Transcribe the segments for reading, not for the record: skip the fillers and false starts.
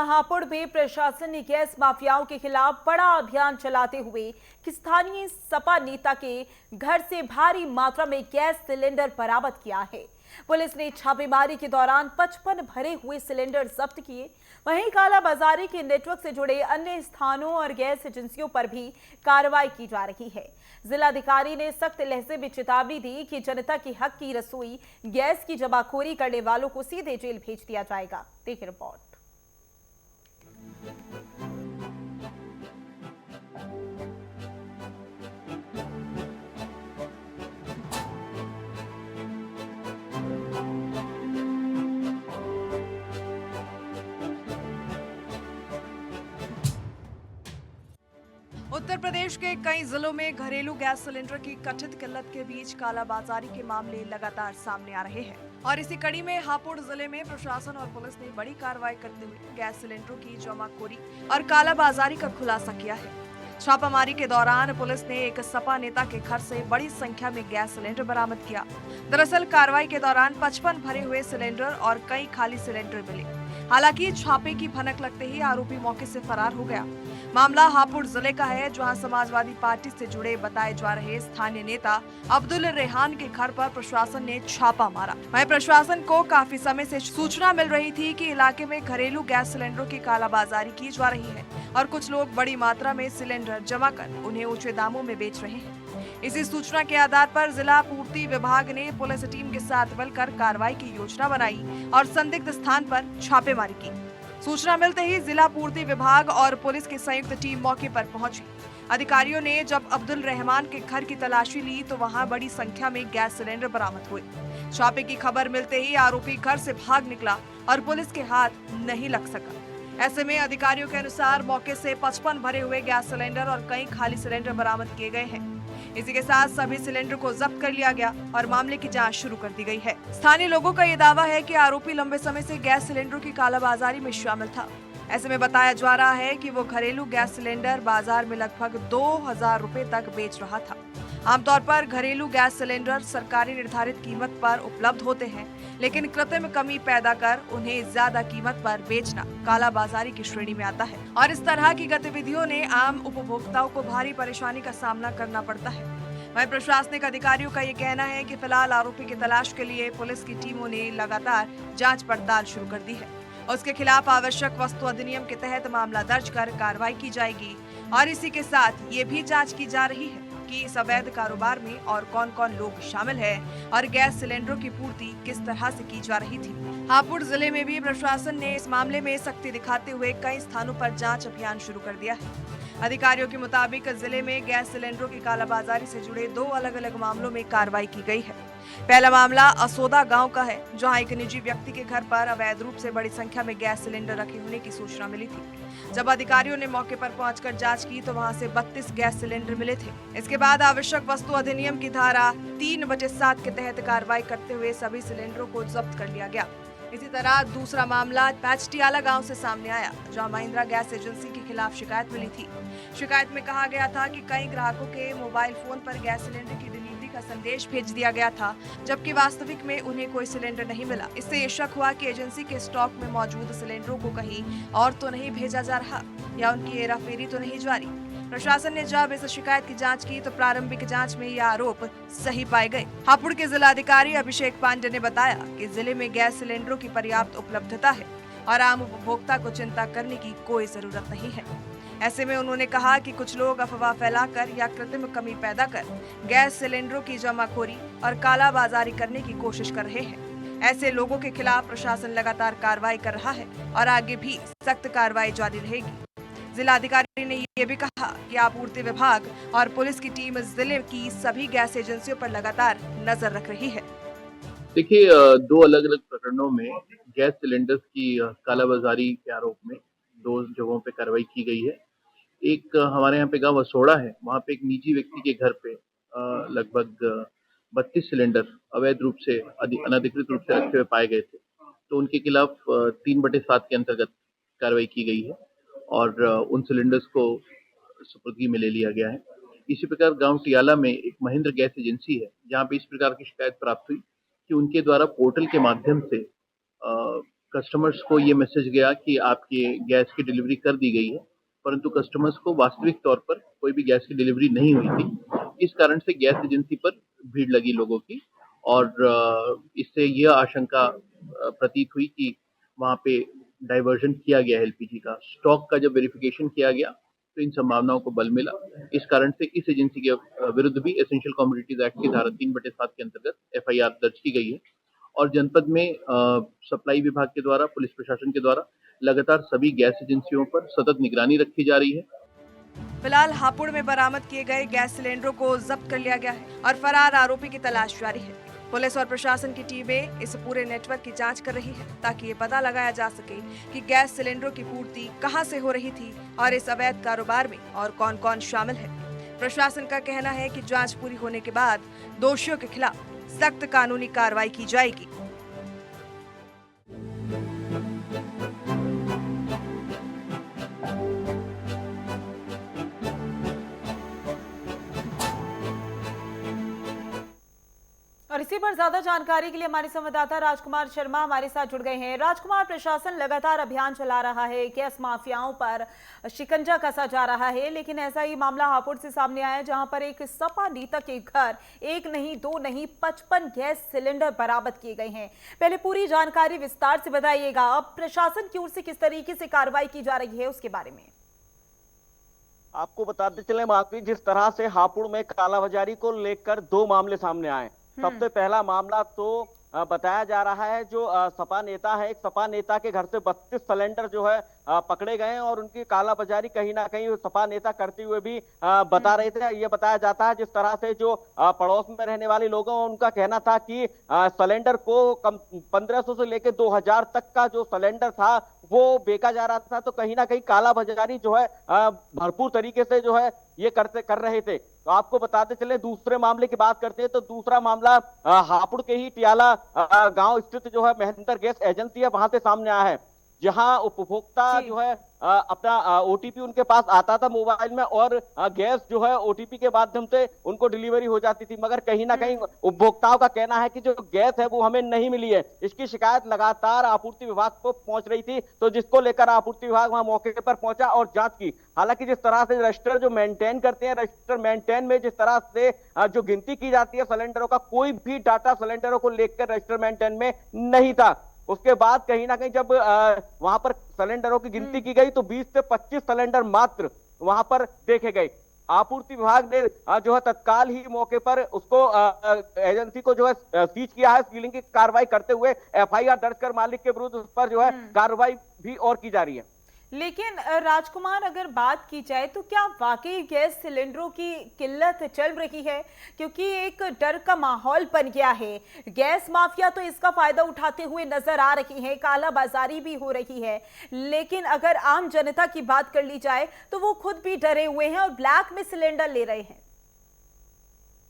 हापुड़ में प्रशासन ने गैस माफियाओं के खिलाफ बड़ा अभियान चलाते हुए स्थानीय सपा नेता के घर से भारी मात्रा में गैस सिलेंडर बरामद किया है। पुलिस ने छापेमारी के दौरान 55 भरे हुए सिलेंडर जब्त किए। वहीं कालाबाजारी के नेटवर्क से जुड़े अन्य स्थानों और गैस एजेंसियों पर भी कार्रवाई की जा रही है। जिलाधिकारी ने सख्त लहजे में चेतावनी दी कि जनता के हक की रसोई गैस की जमाखोरी करने वालों को सीधे जेल भेज दिया जाएगा। देखिए रिपोर्ट। उत्तर प्रदेश के कई जिलों में घरेलू गैस सिलेंडर की कथित किल्लत के बीच कालाबाजारी के मामले लगातार सामने आ रहे हैं और इसी कड़ी में हापुड़ जिले में प्रशासन और पुलिस ने बड़ी कार्रवाई करते हुए गैस सिलेंडरों की जमाखोरी और कालाबाजारी का खुलासा किया है। छापामारी के दौरान पुलिस ने एक सपा नेता के घर से बड़ी संख्या में गैस सिलेंडर बरामद किया। दरअसल कार्रवाई के दौरान 55 भरे हुए सिलेंडर और कई खाली सिलेंडर मिले। हालांकि छापे की भनक लगते ही आरोपी मौके से फरार हो गया। मामला हापुड़ जिले का है, जहां समाजवादी पार्टी से जुड़े बताए जा रहे स्थानीय नेता अब्दुल रेहान के घर पर प्रशासन ने छापा मारा। वहीं प्रशासन को काफी समय से सूचना मिल रही थी कि इलाके में घरेलू गैस सिलेंडरों की कालाबाजारी की जा रही है और कुछ लोग बड़ी मात्रा में सिलेंडर जमा कर उन्हें ऊंचे दामों में बेच रहे हैं। इसी सूचना के आधार पर जिला पूर्ति विभाग ने पुलिस टीम के साथ मिलकर कार्रवाई की योजना बनाई और संदिग्ध स्थान पर छापेमारी की। सूचना मिलते ही जिला पूर्ति विभाग और पुलिस की संयुक्त टीम मौके पर पहुंची। अधिकारियों ने जब अब्दुल रहमान के घर की तलाशी ली तो वहां बड़ी संख्या में गैस सिलेंडर बरामद हुए। छापे की खबर मिलते ही आरोपी घर से भाग निकला और पुलिस के हाथ नहीं लग सका। ऐसे में अधिकारियों के अनुसार मौके से 55 भरे हुए गैस सिलेंडर और कई खाली सिलेंडर बरामद किए गए हैं। इसी के साथ सभी सिलेंडर को जब्त कर लिया गया और मामले की जांच शुरू कर दी गई है। स्थानीय लोगों का ये दावा है कि आरोपी लंबे समय से गैस सिलेंडरों की कालाबाजारी में शामिल था। ऐसे में बताया जा रहा है कि वो घरेलू गैस सिलेंडर बाजार में लगभग 2000 रुपए तक बेच रहा था। आमतौर पर घरेलू गैस सिलेंडर सरकारी निर्धारित कीमत पर उपलब्ध होते हैं, लेकिन कृत्रिम कमी पैदा कर उन्हें ज्यादा कीमत पर बेचना कालाबाजारी की श्रेणी में आता है और इस तरह की गतिविधियों ने आम उपभोक्ताओं को भारी परेशानी का सामना करना पड़ता है। वहीं प्रशासनिक अधिकारियों का ये कहना है कि फिलहाल आरोपी की तलाश के लिए पुलिस की टीमों ने लगातार जांच पड़ताल शुरू कर दी है। उसके खिलाफ आवश्यक वस्तु अधिनियम के तहत मामला दर्ज कर कार्रवाई की जाएगी और इसी के साथ ये भी जांच की जा रही है कि इस अवैध कारोबार में और कौन कौन लोग शामिल हैं और गैस सिलेंडरों की पूर्ति किस तरह से की जा रही थी। हापुड़ जिले में भी प्रशासन ने इस मामले में सख्ती दिखाते हुए कई स्थानों पर जांच अभियान शुरू कर दिया है। अधिकारियों के मुताबिक जिले में गैस सिलेंडरों की कालाबाजारी से जुड़े 2 अलग-अलग मामलों में कार्रवाई की गई है। पहला मामला असोदा गांव का है, जहां एक निजी व्यक्ति के घर पर अवैध रूप से बड़ी संख्या में गैस सिलेंडर रखे होने की सूचना मिली थी। जब अधिकारियों ने मौके पर पहुंचकर जांच की तो वहां से 32 गैस सिलेंडर मिले थे। इसके बाद आवश्यक वस्तु अधिनियम की धारा 3/7 के तहत कार्रवाई करते हुए सभी सिलेंडरों को जब्त कर लिया गया। इसी तरह दूसरा मामला पैचटियाला गांव से सामने आया, जहां महिंद्रा गैस एजेंसी के खिलाफ शिकायत मिली थी। शिकायत में कहा गया था कि कई ग्राहकों के मोबाइल फोन पर गैस सिलेंडर की डिलीवरी का संदेश भेज दिया गया था, जबकि वास्तविक में उन्हें कोई सिलेंडर नहीं मिला। इससे ये शक हुआ कि एजेंसी के स्टॉक में मौजूद सिलेंडरों को कहीं और तो नहीं भेजा जा रहा या उनकी हेराफेरी तो नहीं जारी। प्रशासन ने जब इस शिकायत की जांच की तो प्रारंभिक जांच में ये आरोप सही पाए गए। हापुड़ के जिलाधिकारी अभिषेक पांडे ने बताया कि जिले में गैस सिलेंडरों की पर्याप्त उपलब्धता है और आम उपभोक्ता को चिंता करने की कोई जरूरत नहीं है। ऐसे में उन्होंने कहा कि कुछ लोग अफवाह फैलाकर या कृत्रिम कमी पैदा कर गैस सिलेंडरों की जमाखोरी और कालाबाजारी करने की कोशिश कर रहे हैं। ऐसे लोगों के खिलाफ प्रशासन लगातार कार्रवाई कर रहा है और आगे भी सख्त कार्रवाई जारी रहेगी। जिलाधिकारी ने ये भी कहा कि आपूर्ति विभाग और पुलिस की टीम जिले की सभी गैस एजेंसियों पर लगातार नजर रख रही है। देखिए, 2 अलग-अलग प्रकरणों में गैस सिलेंडर्स की कालाबाजारी के आरोप में 2 जगहों पे कार्रवाई की गई है। एक हमारे यहाँ पे गाँव असोड़ा है, वहाँ पे एक निजी व्यक्ति के घर पे लगभग 32 सिलेंडर अवैध रूप से अनधिकृत रूप से रखे हुए पाए गए थे। तो उनके खिलाफ 3/7 के अंतर्गत कार्रवाई की गई है और उन सिलेंडर्स को सुपुर्दगी में ले लिया गया है। इसी प्रकार गाँव टियाला में एक महिंद्रा गैस एजेंसी है, जहाँ पे इस प्रकार की शिकायत प्राप्त हुई कि उनके द्वारा पोर्टल के माध्यम से कस्टमर्स को ये मैसेज गया कि आपकी गैस की डिलीवरी कर दी गई है, परंतु कस्टमर्स को वास्तविक तौर पर कोई भी गैस की डिलीवरी नहीं हुई थी। इस कारण से गैस एजेंसी पर भीड़ लगी लोगों की और इससे यह आशंका प्रतीत हुई कि वहाँ पे डाइवर्जन किया गया है एलपीजी का। स्टॉक का जब वेरिफिकेशन किया गया तो इन संभावनाओं को बल मिला। इस कारण से इस एजेंसी के विरुद्ध भी एसेंशियल कमोडिटीज एक्ट की धारा 3/7 के अंतर्गत एफआईआर दर्ज की गई है और जनपद में सप्लाई विभाग के द्वारा, पुलिस प्रशासन के द्वारा लगातार सभी गैस एजेंसियों पर सतत निगरानी रखी जा रही है। फिलहाल हापुड़ में बरामद किए गए गैस सिलेंडरों को जब्त कर लिया गया है और फरार आरोपी की तलाश जारी है। पुलिस और प्रशासन की टीमें इस पूरे नेटवर्क की जांच कर रही है ताकि ये पता लगाया जा सके कि गैस सिलेंडरों की पूर्ति कहां से हो रही थी और इस अवैध कारोबार में और कौन कौन शामिल है। प्रशासन का कहना है कि जांच पूरी होने के बाद दोषियों के खिलाफ सख्त कानूनी कार्रवाई की जाएगी। और इसी पर ज्यादा जानकारी के लिए हमारे संवाददाता राजकुमार शर्मा हमारे साथ जुड़ गए हैं। राजकुमार, प्रशासन लगातार अभियान चला रहा है, गैस माफियाओं पर शिकंजा कसा जा रहा है, लेकिन ऐसा ही मामला हापुड़ से सामने आया है जहां पर एक सपा नेता के घर एक नहीं, दो नहीं, 55 गैस सिलेंडर बरामद किए गए हैं। पहले पूरी जानकारी विस्तार से बताइएगा। अब प्रशासन की ओर से किस तरीके से कार्रवाई की जा रही है उसके बारे में। आपको बताते चले माधवी, जिस तरह से हापुड़ में कालाबाजारी को लेकर 2 मामले सामने आए। सबसे पहला मामला तो बताया जा रहा है जो सपा नेता है, एक सपा नेता के घर से 32 सिलेंडर जो है पकड़े गए और उनकी कालाबाजारी कहीं ना कहीं सपा नेता करते हुए भी बता रहे थे। ये बताया जाता है जिस तरह से जो पड़ोस में रहने वाले लोग हैं उनका कहना था कि सिलेंडर को 1500 से लेकर 2000 तक का जो सिलेंडर था वो बेचा जा रहा था। तो कहीं ना कहीं कालाबाजारी जो है भरपूर तरीके से जो है ये कर रहे थे। तो आपको बताते चले दूसरे मामले की बात करते हैं तो दूसरा मामला हापुड़ के ही टियाला गांव स्थित जो है महेंद्र गैस एजेंसी है वहां से सामने आया है, जहां उपभोक्ता जो है अपना ओटीपी उनके पास आता था मोबाइल में और गैस जो है ओटीपी के माध्यम से उनको डिलीवरी हो जाती थी, मगर कहीं ना कहीं उपभोक्ताओं का कहना है कि जो गैस है वो हमें नहीं मिली है। इसकी शिकायत लगातार आपूर्ति विभाग को पहुंच रही थी, तो जिसको लेकर आपूर्ति विभाग वहां मौके पर पहुंचा और जांच की। हालांकि जिस तरह से रजिस्टर जो मेंटेन करते हैं, रजिस्टर मेंटेन में जिस तरह से जो गिनती की जाती है सिलेंडरों का, कोई भी डाटा सिलेंडरों को लेकर रजिस्टर मेंटेन में नहीं था। उसके बाद कहीं ना कहीं जब वहां पर सिलेंडरों की गिनती की गई तो 20 से 25 सिलेंडर मात्र वहां पर देखे गए। आपूर्ति विभाग ने जो है तत्काल ही मौके पर उसको एजेंसी को जो है सीज किया है। सीलिंग की कार्रवाई करते हुए एफआईआर दर्ज कर मालिक के विरुद्ध उस पर जो है कार्रवाई भी और की जा रही है। लेकिन राजकुमार, अगर बात की जाए तो क्या वाकई गैस सिलेंडरों की किल्लत चल रही है? क्योंकि एक डर का माहौल बन गया है। गैस माफिया तो इसका फायदा उठाते हुए नजर आ रही है, कालाबाजारी भी हो रही है, लेकिन अगर आम जनता की बात कर ली जाए तो वो खुद भी डरे हुए हैं और ब्लैक में सिलेंडर ले रहे हैं।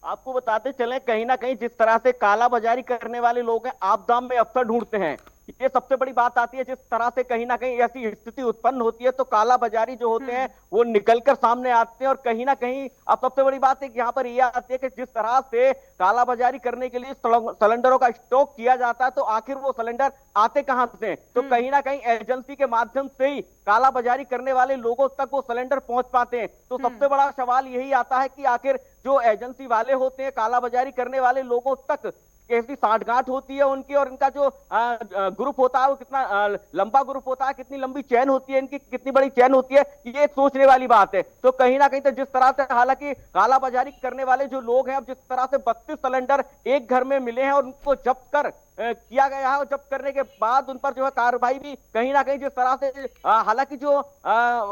आपको बताते चलें कहीं ना कहीं जिस तरह से कालाबाजारी करने वाले लोग हैं आप दाम में अवसर ढूंढते हैं, ये सबसे बड़ी बात आती है। जिस तरह से कहीं ना कहीं ऐसी स्थिति उत्पन्न होती है तो कालाबाजारी जो होते हैं वो निकलकर सामने आते हैं और कहीं ना कहीं अब सबसे बड़ी बात है कि यहाँ पर यह आती है कि जिस तरह से कालाबाजारी करने के लिए सिलेंडरों का स्टॉक किया जाता है तो आखिर वो सिलेंडर आते कहां से? तो कहीं ना कहीं एजेंसी के माध्यम से ही कालाबाजारी करने वाले लोगों तक वो सिलेंडर पहुंच पाते हैं। तो सबसे बड़ा सवाल यही आता है कि आखिर जो एजेंसी वाले होते हैं कालाबाजारी करने वाले लोगों तक कैसी साठगांठ होती है उनकी, और इनका जो ग्रुप होता है वो कितना लंबा ग्रुप होता है, कितनी लंबी चैन होती है इनकी, कितनी बड़ी चैन होती है, ये एक सोचने वाली बात है। तो कहीं ना कहीं तो जिस तरह से हालांकि कालाबाजारी करने वाले जो लोग हैं, अब जिस तरह से 32 सिलेंडर एक घर में मिले हैं और उनको जब्त कर किया गया है और जब्त करने के बाद उन पर जो है कार्रवाई भी कहीं ना कहीं जिस तरह से हालांकि जो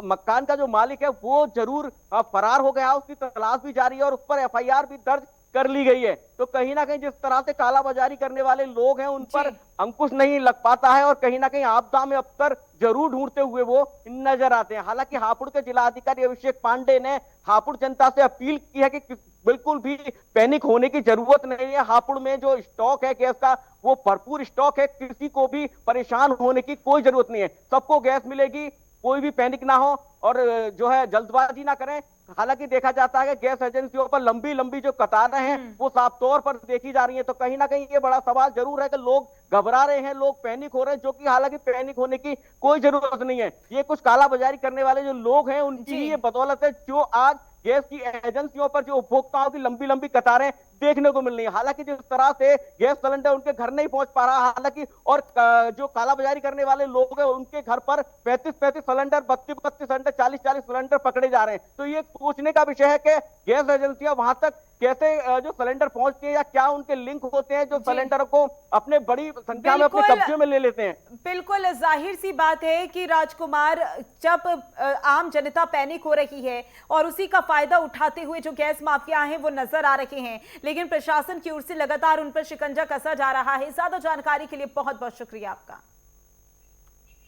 मकान का जो मालिक है वो जरूर फरार हो गया, उसकी तलाश भी जारी है और उस पर एफआईआर भी दर्ज कर ली गई है। तो कहीं ना कहीं जिस तरह से कालाबाजारी करने वाले लोग हैं उन पर अंकुश नहीं लग पाता है और कहीं ना कहीं आपदा में अवसर जरूर ढूंढते हुए वो नजर आते हैं। हालांकि हापुड़ के जिला अधिकारी अभिषेक पांडे ने हापुड़ जनता से अपील की है कि बिल्कुल भी पैनिक होने की जरूरत नहीं है। हापुड़ में जो स्टॉक है गैस का वो भरपूर स्टॉक है, किसी को भी परेशान होने की कोई जरूरत नहीं है, सबको गैस मिलेगी, कोई भी पैनिक ना हो और जो है जल्दबाजी ना करें, हालांकि देखा जाता है कि गैस एजेंसियों पर लंबी लंबी जो कतारें हैं वो साफ तौर पर देखी जा रही हैं। तो कहीं ना कहीं ये बड़ा सवाल जरूर है कि लोग घबरा रहे हैं, लोग पैनिक हो रहे हैं, जो कि हालांकि पैनिक होने की कोई जरूरत नहीं है। ये कुछ कालाबाजारी करने वाले जो लोग हैं उनकी ही ये बदौलत है जो आज गैस की एजेंसियों पर जो उपभोक्ताओं की लंबी लंबी कतारें देखने को मिल रही है। हालांकि जिस तरह से गैस सिलेंडर उनके घर नहीं पहुंच पा रहा, हालांकि और जो कालाबाजारी करने वाले लोग हैं उनके घर पर 35-35 सिलेंडर, 32-32 सिलेंडर, 40-40 सिलेंडर पकड़े जा रहे हैं। तो ये सोचने का विषय है कि गैस एजेंसियां वहां तक कैसे जो सिलेंडर पहुंचती है या क्या उनके लिंक होते हैं जो सिलेंडर को अपने बड़ी संख्या में अपने कब्जे में ले लेते हैं। बिल्कुल जाहिर सी बात है कि राजकुमार, जब आम जनता पैनिक हो रही है और उसी का फायदा उठाते हुए जो गैस माफिया हैं वो नजर आ रहे हैं, लेकिन प्रशासन की ओर से लगातार उन पर शिकंजा कसा जा रहा है। ज्यादा जानकारी के लिए बहुत बहुत शुक्रिया आपका।